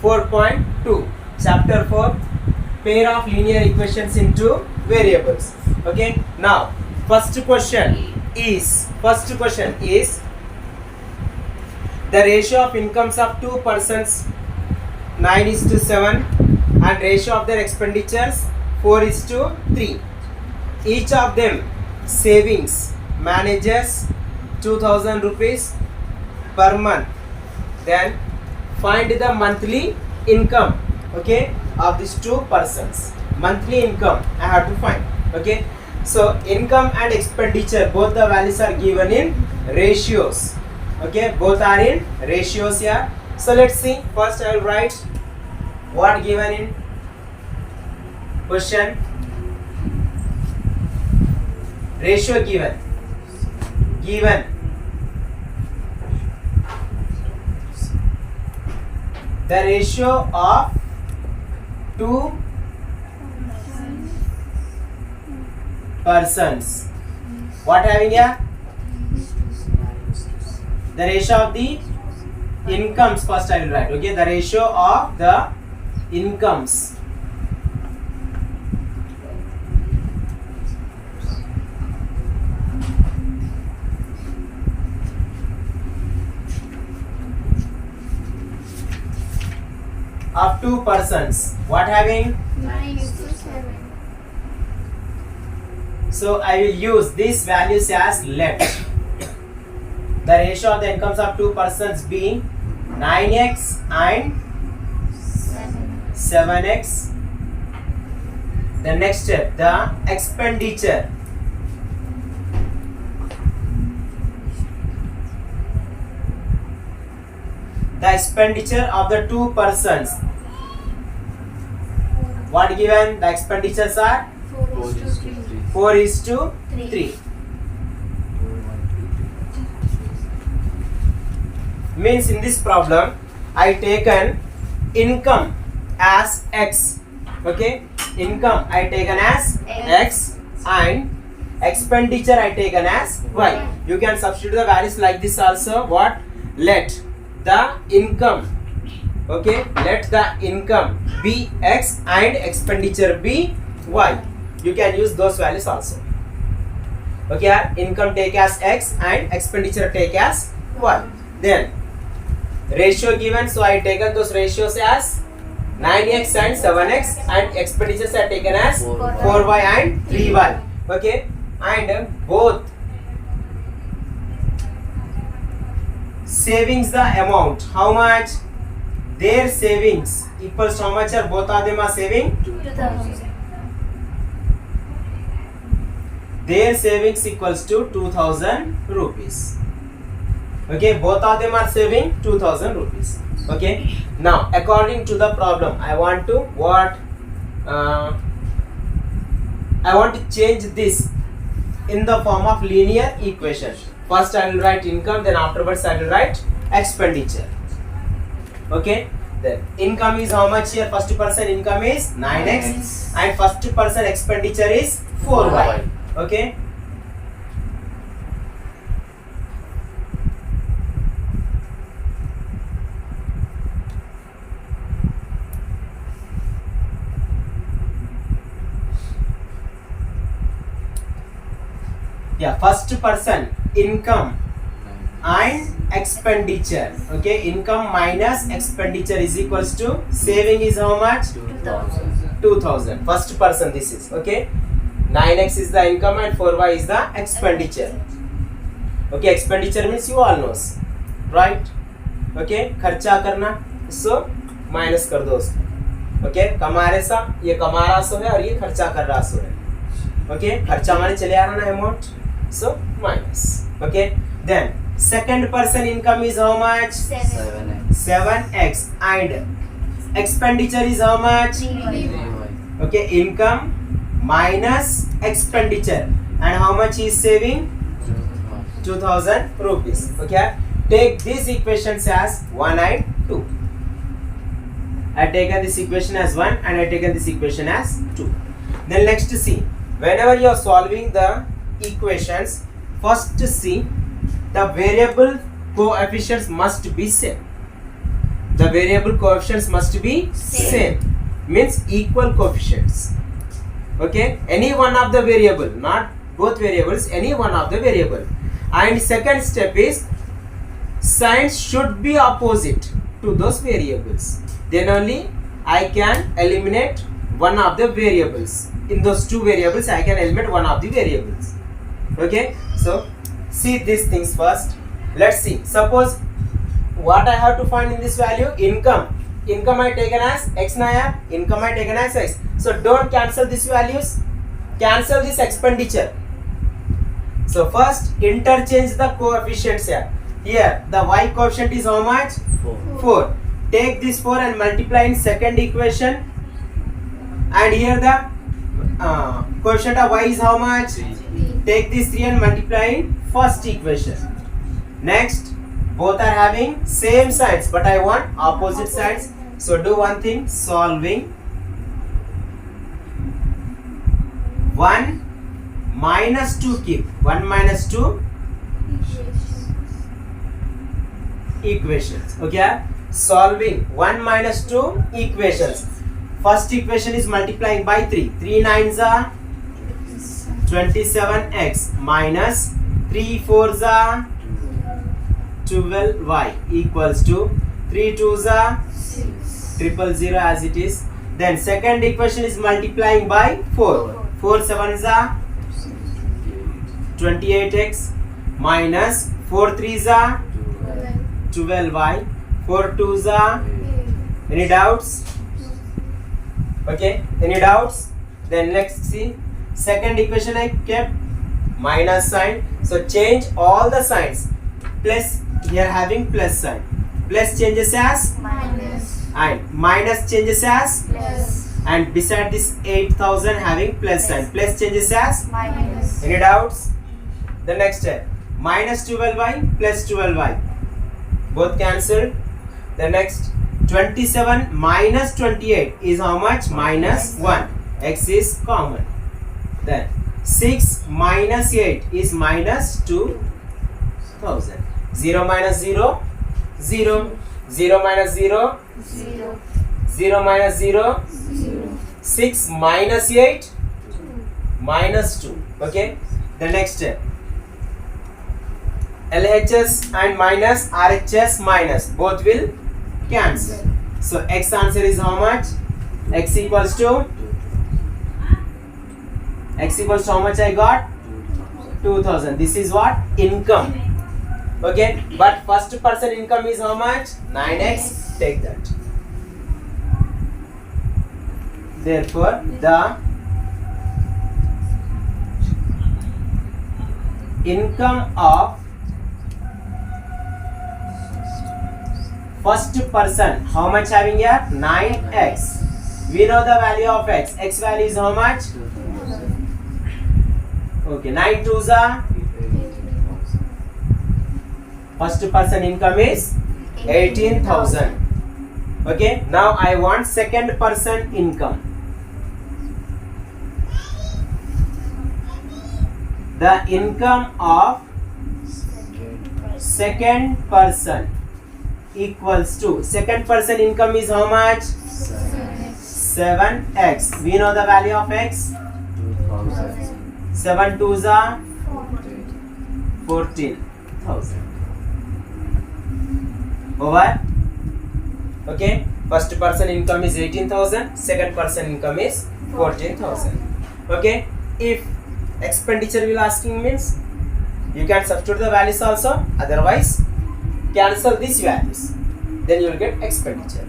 4.2 chapter 4 pair of linear equations into variables. Okay, now first question is the ratio of incomes of two persons 9:7 and ratio of their expenditures 4:3. Each of them savings manages 2000 rupees per month. Then find the monthly income, okay, of these two persons. Monthly income I have to find. Okay, so income and expenditure, both the values are given in ratios. Okay, both are in ratios here. So let's see. First I will write what given in question. Ratio given the ratio of two persons. What having here? The ratio of the incomes. First I will write. Okay, the ratio of the incomes. Of two persons. What having? 9:7. So I will use these values as left. The ratio of the incomes of two persons being 9x and 7x. The next step, the expenditure. The expenditure of the two persons. What given? The expenditures are 4:3. Means in this problem I taken income as x. Okay, income I taken as x and expenditure I taken as y. You can substitute the values like this also. What? Let the income, okay, let the income be x and expenditure be y. You can use those values also. Okay, income take as x and expenditure take as y. Then ratio given, so I taken those ratios as 9x and 7x and expenditures are taken as 4y and 3y. Okay, and both savings, the amount, how much their savings equals to how much are both of them are saving? 2000. Their savings equals to 2000 rupees. Okay, both of them are saving 2000 rupees. Okay, now according to the problem I want to I want to change this in the form of linear equation. First I will write income, then afterwards I will write expenditure. Okay, then income is how much here? First person income is 9x and first person expenditure is 4y. Okay, yeah, first person income and expenditure. Okay, income minus expenditure is equals to saving is how much? 2000. First person this is. Okay, 9x is the income and 4y is the expenditure. Okay, expenditure means you all knows, right? Okay, खर्चा करना, so minus कर दो उसको. Okay, कमा रहे सा, ये कमा रहा सो है और ये खर्चा कर रहा सो है. Okay, खर्चा माने चले आ रहा ना amount, so minus. Okay, then second person income is how much? 7x and expenditure is how much? 3y. Okay, income minus expenditure and how much he is saving? 2000 rupees. Okay, take these equations as 1 and 2. I taken this equation as 1 and I taken this equation as 2. Then next see, whenever you are solving the equations, first see the variable coefficients must be same. the variable coefficients must be same. Means equal coefficients. Okay, any one of the variable, not both variables, any one of the variable. And second step is signs should be opposite to those variables, then only I can eliminate one of the variables. In those two variables I can eliminate one of the variables. Okay, so see these things first. Let's see, suppose what I have to find in this value, income I taken as x na hai, income I taken as x. So don't cancel these values, cancel this expenditure. So first interchange the coefficients here. Here the y coefficient is how much? 4. Take this 4 and multiply in second equation, and here the coefficient of y is how much? 3. Take this 3 and multiply in first equation. Next, both are having same sides, but I want opposite sides. So do one thing, solving 1 minus 2, keep 1 minus 2 equations. Okay, solving 1 minus 2 equations. First equation is multiplying by 3. 3 nines are 27x minus 3 fours are 12y equals to 3 twos are 000 as it is. Then second equation is multiplying by 4. 4 sevens are 28x minus 4 threes are 12y. 4 twos are, any doubts? Okay, any doubts? Then next see, second equation I kept minus sign, so change all the signs. Plus, here having plus sign, plus changes as Minus. and minus changes as, Plus. and beside this 8000 having plus sign, plus changes as. Minus. Any doubts? The next step, minus 12y plus 12y, both cancelled. The next 27 minus 28 is how much? Minus 1. X is common. Then 6 minus 8 is minus 2000. 0 minus 0, 0. 0 minus 0, 0. 0 minus 0. 0. 6 minus 8, minus 2. Okay. The next step, LHS and minus, RHS minus, both will cancel. So X answer is how much? X equals to how much I got? 2000. This is what? Income. Okay, but first person income is how much? 9x. Take that. Therefore, the income of first person, how much having here? 9x. We know the value of x. X value is how much? Okay, 9 twos are. First person income is 18,000. Okay, now I want second person income. The income of second person equals to, second person income is how much? 7x. We know the value of x. 7 twos are 14,000. Over. Okay, first person income is 18,000, second person income is 14,000. Okay, if expenditure will asking means you can substitute the values also, otherwise cancel these values, then you will get expenditure.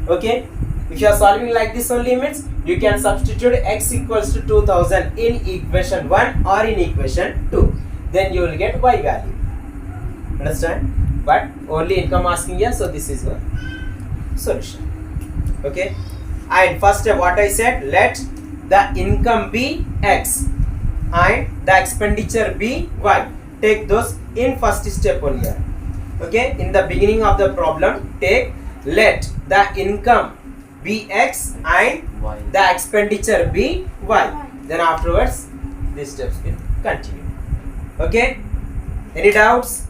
Okay, if you are solving like this only means you can substitute x equals to 2000 in equation 1 or in equation 2, then you will get y value. Understand? But only income asking here, so this is the solution. Okay, and first step what I said, let the income be x and the expenditure be y. Take those in first step only here. Okay, in the beginning of the problem, take let the income be x and the expenditure be y. Then afterwards these steps will continue. Okay, any doubts?